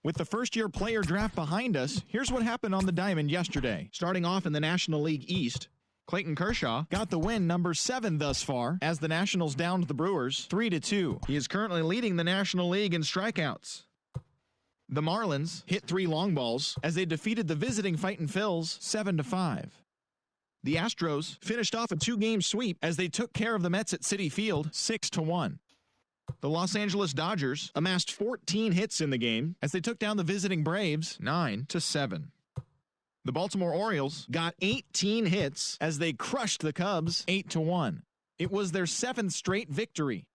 With the first-year player draft behind us, here's what happened on the diamond yesterday. Starting off in the National League East, Clayton Kershaw got the win, number 7 thus far, as the Nationals downed the Brewers 3-2. He is currently leading the National League in strikeouts. The Marlins hit 3 long balls as they defeated the visiting Fightin' Phils 7-5. The Astros finished off a 2-game sweep as they took care of the Mets at Citi Field 6-1. The Los Angeles Dodgers amassed 14 hits in the game as they took down the visiting Braves 9-7. The Baltimore Orioles got 18 hits as they crushed the Cubs 8-1. It was their 7th straight victory.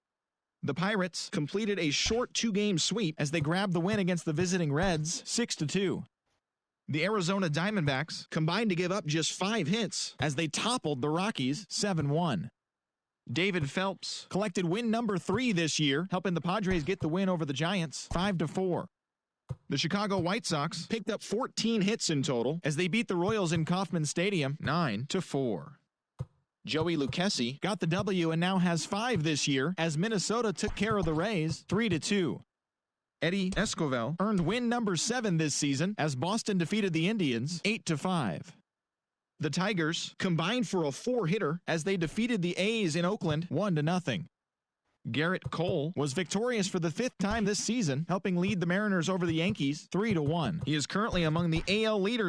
The Pirates completed a short 2-game sweep as they grabbed the win against the visiting Reds 6-2. The Arizona Diamondbacks combined to give up just 5 hits as they toppled the Rockies 7-1. David Phelps collected win number 3 this year, helping the Padres get the win over the Giants 5-4. The Chicago White Sox picked up 14 hits in total as they beat the Royals in Kauffman Stadium 9-4. Joey Lucchesi got the W and now has 5 this year as Minnesota took care of the Rays 3-2. Eddie Escovel earned win number 7 this season as Boston defeated the Indians 8-5. The Tigers combined for a 4-hitter as they defeated the A's in Oakland 1-0. Garrett Cole was victorious for the 5th time this season, helping lead the Mariners over the Yankees 3-1. He is currently among the AL leaders.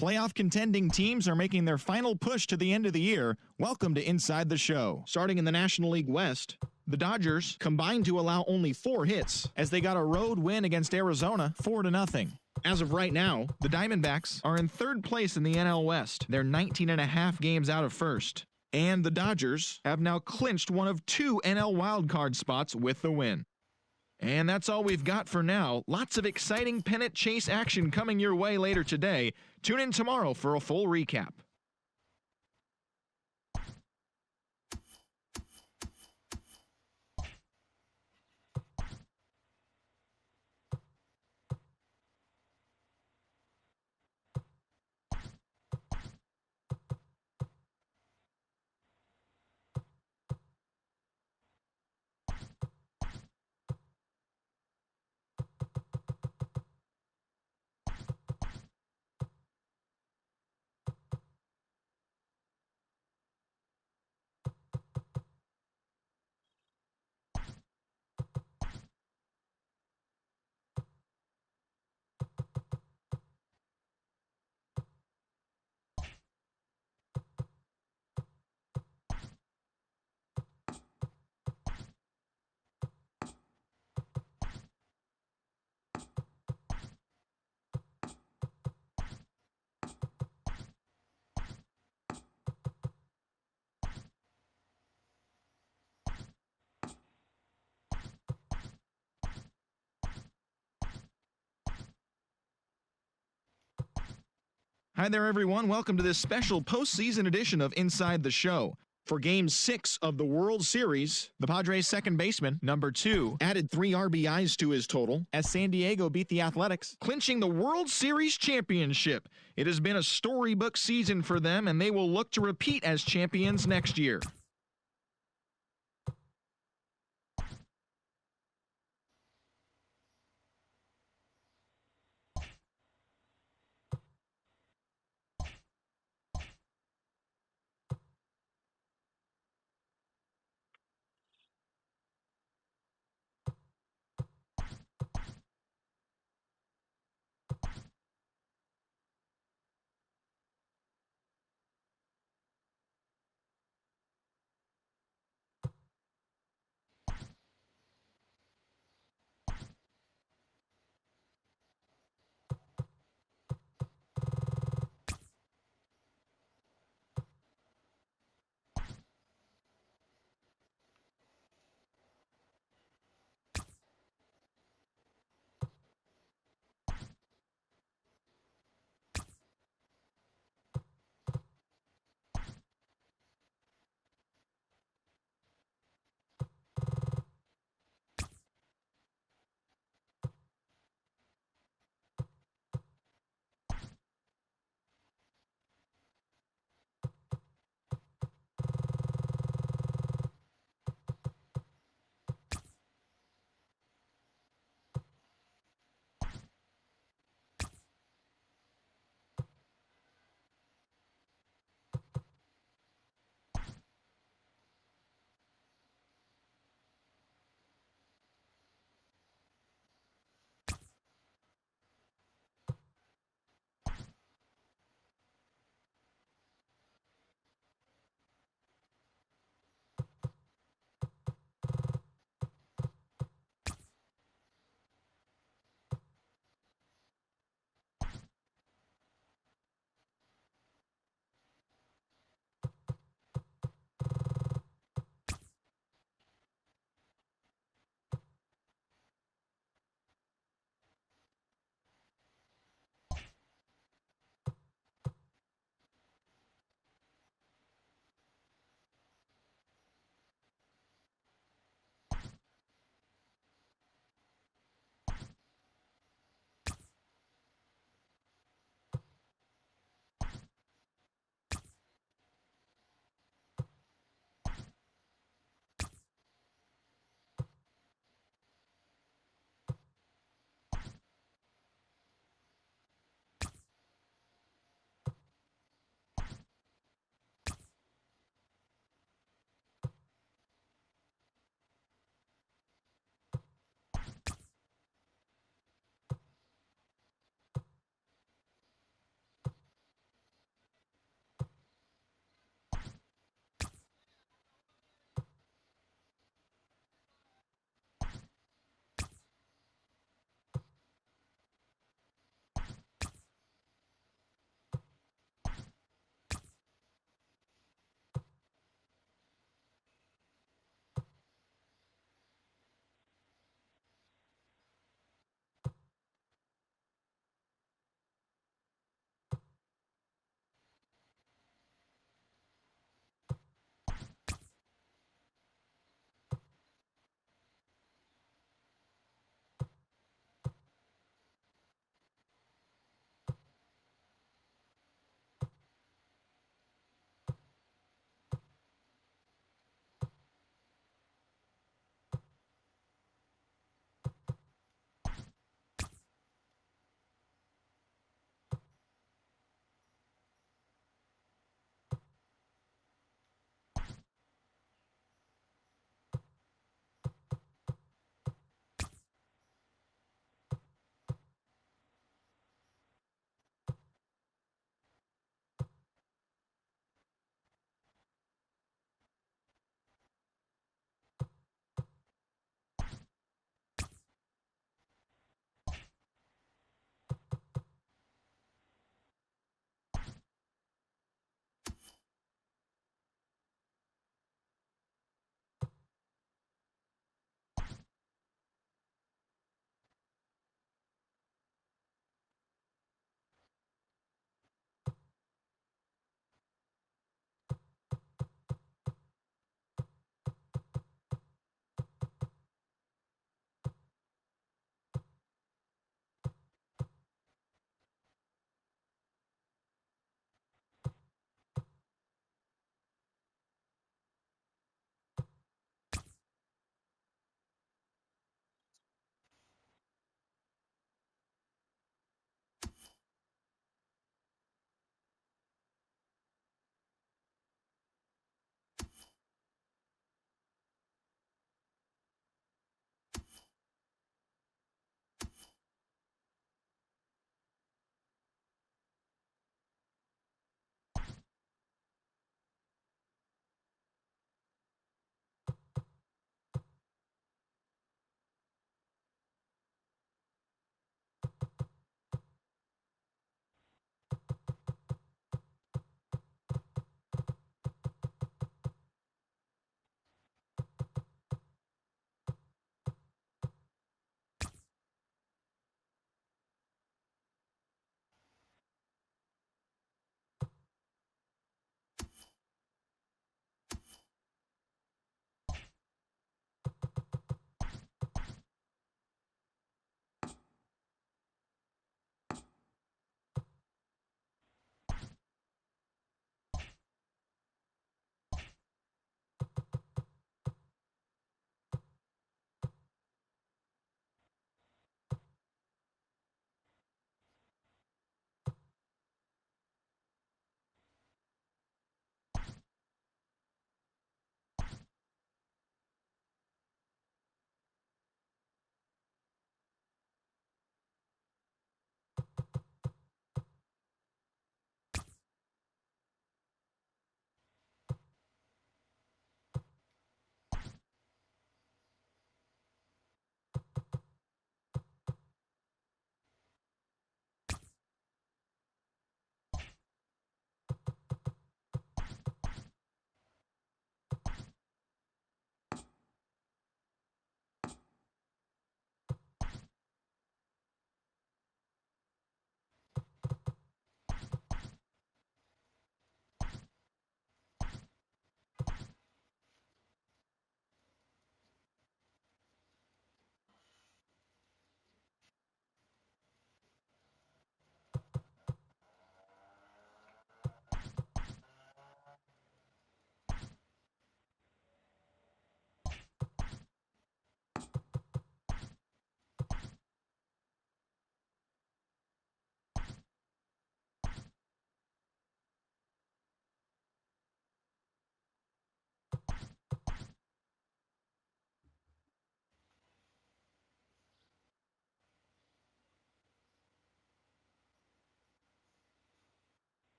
Playoff contending teams are making their final push to the end of the year. Welcome to Inside the Show. Starting in the National League West, the Dodgers combined to allow only 4 hits as they got a road win against Arizona 4-0. As of right now, the Diamondbacks are in 3rd place in the NL West. They're 19.5 games out of first. And the Dodgers have now clinched one of 2 NL wildcard spots with the win. And that's all we've got for now. Lots of exciting pennant chase action coming your way later today. Tune in tomorrow for a full recap. Hi there, everyone. Welcome to this special postseason edition of Inside the Show. For Game 6 of the World Series, the Padres' second baseman, number 2, added 3 RBIs to his total as San Diego beat the Athletics, clinching the World Series championship. It has been a storybook season for them, and they will look to repeat as champions next year.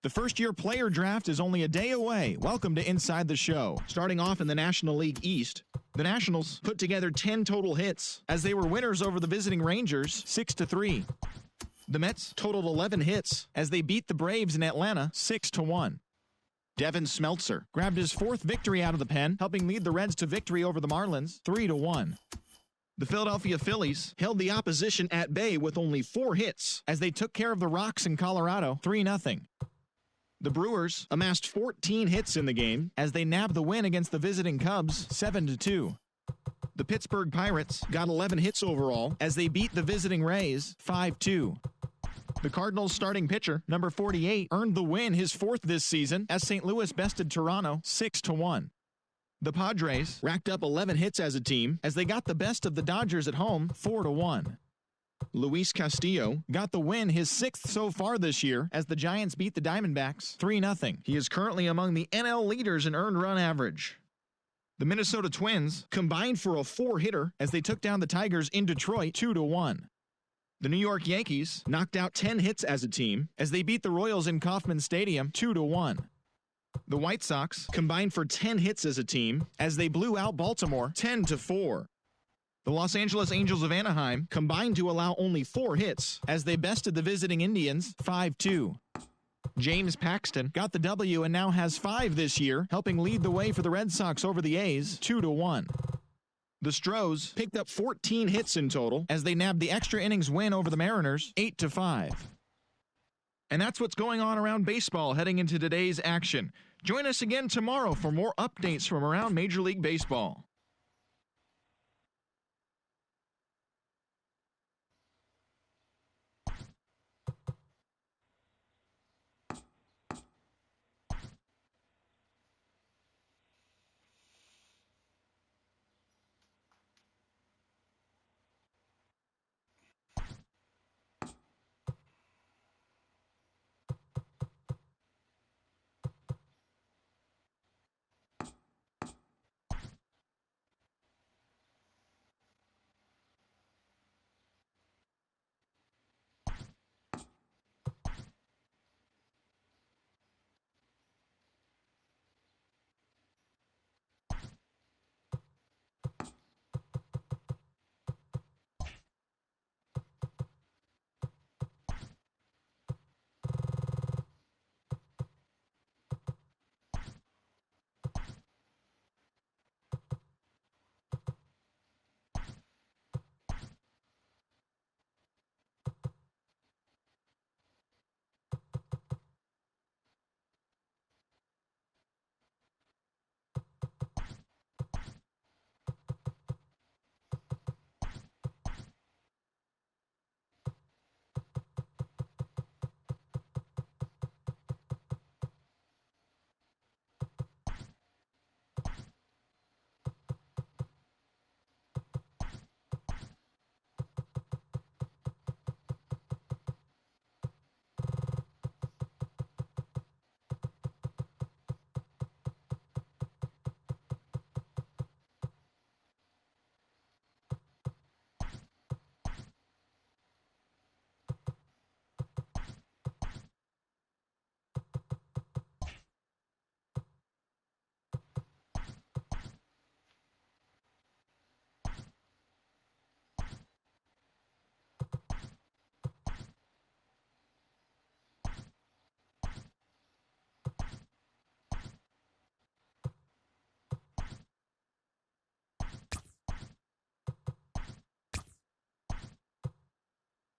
The first-year player draft is only a day away. Welcome to Inside the Show. Starting off in the National League East, the Nationals put together 10 total hits as they were winners over the visiting Rangers 6-3. The Mets totaled 11 hits as they beat the Braves in Atlanta 6-1. Devin Smeltzer grabbed his 4th victory out of the pen, helping lead the Reds to victory over the Marlins 3-1. The Philadelphia Phillies held the opposition at bay with only 4 hits as they took care of the Rocks in Colorado 3-0. The Brewers amassed 14 hits in the game as they nabbed the win against the visiting Cubs 7-2. The Pittsburgh Pirates got 11 hits overall as they beat the visiting Rays 5-2. The Cardinals starting pitcher, number 48, earned the win, his 4th this season, as St. Louis bested Toronto 6-1. The Padres racked up 11 hits as a team as they got the best of the Dodgers at home 4-1. Luis Castillo got the win, his 6th so far this year, as the Giants beat the Diamondbacks 3-0. He is currently among the NL leaders in earned run average. The Minnesota Twins combined for a 4-hitter as they took down the Tigers in Detroit 2-1. The New York Yankees knocked out 10 hits as a team as they beat the Royals in Kauffman Stadium 2-1. The White Sox combined for 10 hits as a team as they blew out Baltimore 10-4. The Los Angeles Angels of Anaheim combined to allow only 4 hits as they bested the visiting Indians 5-2. James Paxton got the W and now has 5 this year, helping lead the way for the Red Sox over the A's 2-1. The Stros picked up 14 hits in total as they nabbed the extra innings win over the Mariners 8-5. And that's what's going on around baseball heading into today's action. Join us again tomorrow for more updates from around Major League Baseball.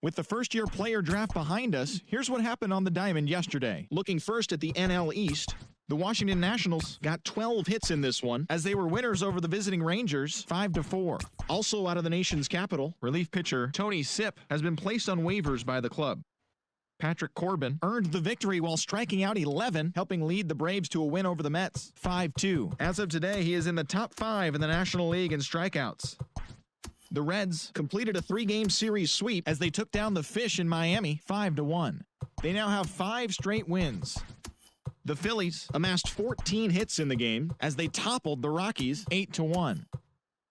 With the first-year player draft behind us, here's what happened on the diamond yesterday. Looking first at the NL East, the Washington Nationals got 12 hits in this one as they were winners over the visiting Rangers 5-4. Also out of the nation's capital, relief pitcher Tony Sipp has been placed on waivers by the club. Patrick Corbin earned the victory while striking out 11, helping lead the Braves to a win over the Mets 5-2. As of today, he is in the top 5 in the National League in strikeouts. The Reds completed a 3-game series sweep as they took down the Fish in Miami 5-1. They now have 5 straight wins. The Phillies amassed 14 hits in the game as they toppled the Rockies 8-1.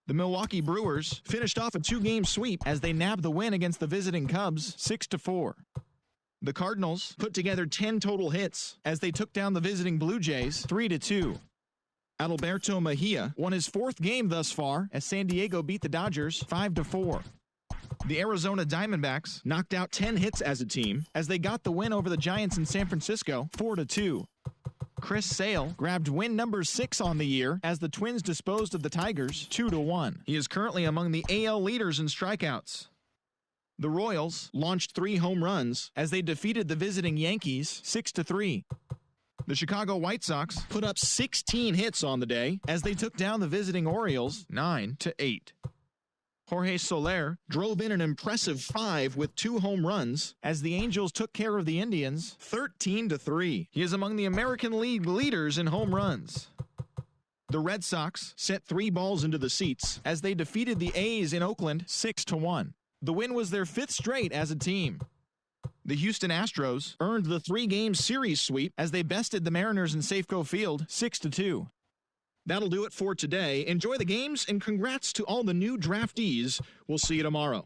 The Milwaukee Brewers finished off a 2-game sweep as they nabbed the win against the visiting Cubs 6-4. The Cardinals put together 10 total hits as they took down the visiting Blue Jays 3-2. Adalberto Mejia won his 4th game thus far as San Diego beat the Dodgers 5-4. The Arizona Diamondbacks knocked out 10 hits as a team as they got the win over the Giants in San Francisco 4-2. Chris Sale grabbed win number 6 on the year as the Twins disposed of the Tigers 2-1. He is currently among the AL leaders in strikeouts. The Royals launched 3 home runs as they defeated the visiting Yankees 6-3. The Chicago White Sox put up 16 hits on the day as they took down the visiting Orioles 9-8. Jorge Soler drove in an impressive 5 with 2 home runs as the Angels took care of the Indians 13-3. He is among the American League leaders in home runs. The Red Sox sent 3 balls into the seats as they defeated the A's in Oakland 6-1. The win was their 5th straight as a team. The Houston Astros earned the 3-game series sweep as they bested the Mariners in Safeco Field 6-2. That'll do it for today. Enjoy the games and congrats to all the new draftees. We'll see you tomorrow.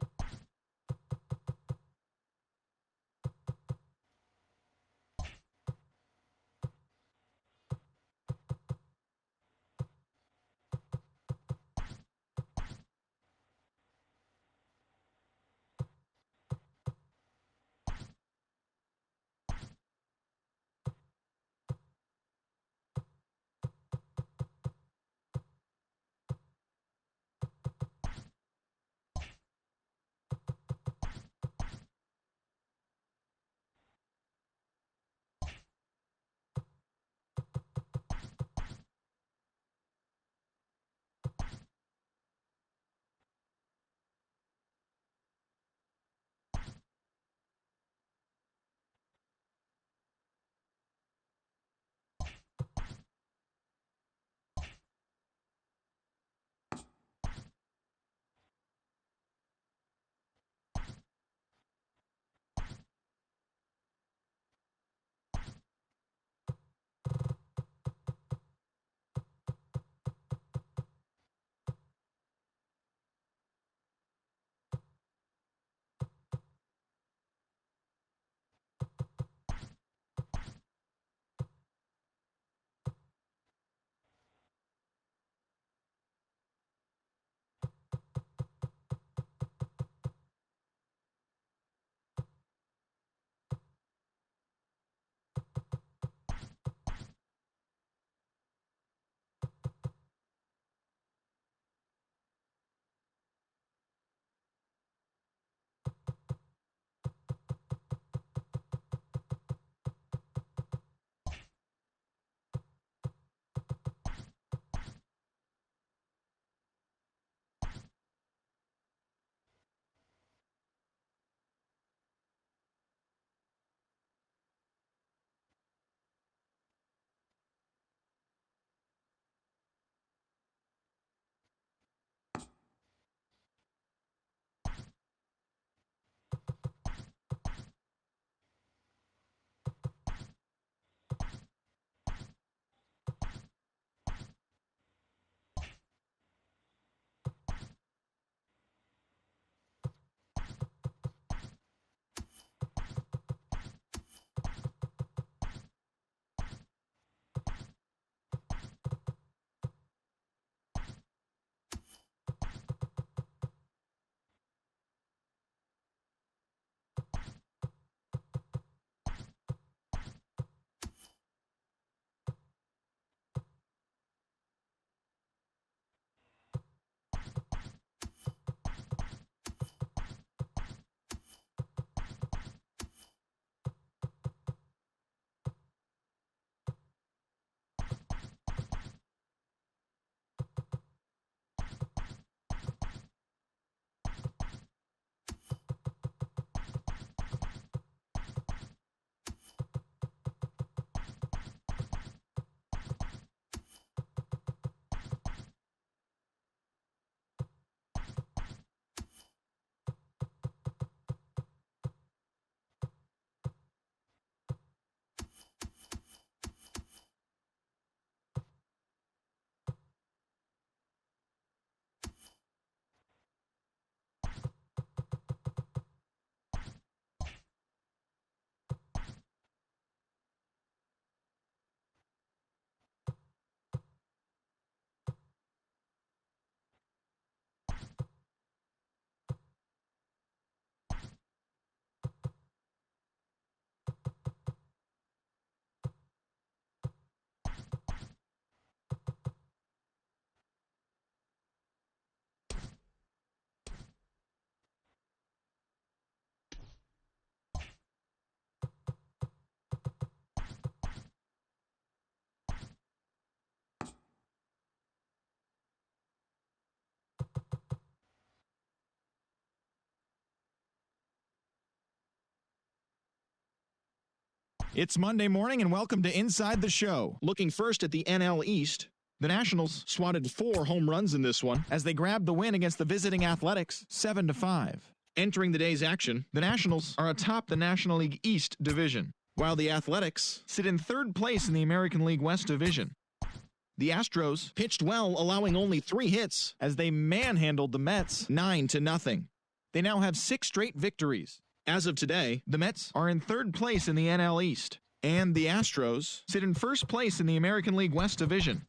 It's Monday morning and welcome to Inside the Show. Looking first at the NL East, the Nationals swatted 4 home runs in this one as they grabbed the win against the visiting Athletics 7-5. Entering the day's action, the Nationals are atop the National League East division, while the Athletics sit in 3rd place in the American League West division. The Astros pitched well, allowing only 3 hits as they manhandled the Mets 9-0. They now have 6 straight victories. As of today, the Mets are in 3rd place in the NL East, and the Astros sit in 1st place in the American League West division.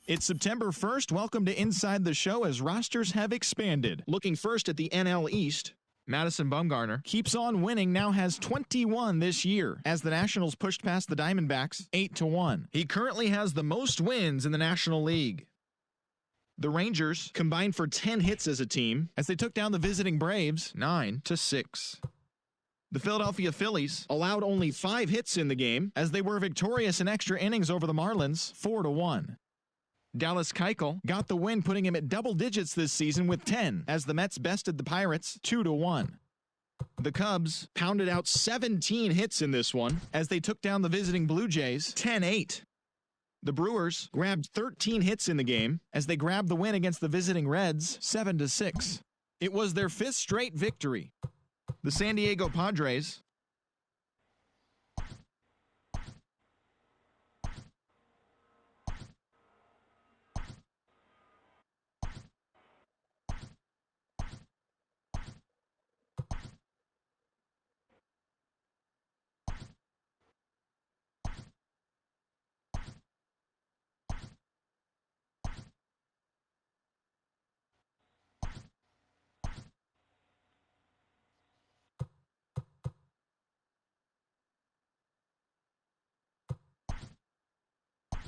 It's September 1st. Welcome to Inside the Show as rosters have expanded. Looking first at the NL East, Madison Bumgarner keeps on winning, now has 21 this year as the Nationals pushed past the Diamondbacks 8-1. He currently has the most wins in the National League. The Rangers combined for 10 hits as a team as they took down the visiting Braves 9-6. The Philadelphia Phillies allowed only 5 hits in the game as they were victorious in extra innings over the Marlins 4-1. Dallas Keuchel got the win, putting him at double digits this season with 10 as the Mets bested the Pirates 2-1. The Cubs pounded out 17 hits in this one as they took down the visiting Blue Jays 10-8. The Brewers grabbed 13 hits in the game as they grabbed the win against the visiting Reds 7-6. It was their 5th straight victory. The San Diego Padres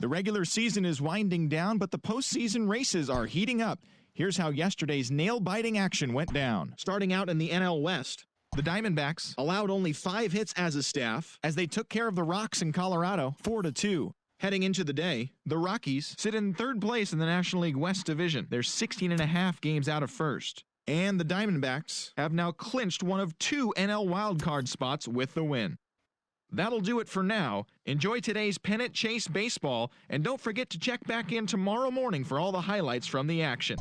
The regular season is winding down, but the postseason races are heating up. Here's how yesterday's nail-biting action went down. Starting out in the NL West, the Diamondbacks allowed only 5 hits as a staff as they took care of the Rocks in Colorado 4-2. Heading into the day, the Rockies sit in 3rd place in the National League West division. They're 16.5 games out of first. And the Diamondbacks have now clinched one of 2 NL wildcard spots with the win. That'll do it for now. Enjoy today's pennant chase baseball, and don't forget to check back in tomorrow morning for all the highlights from the action.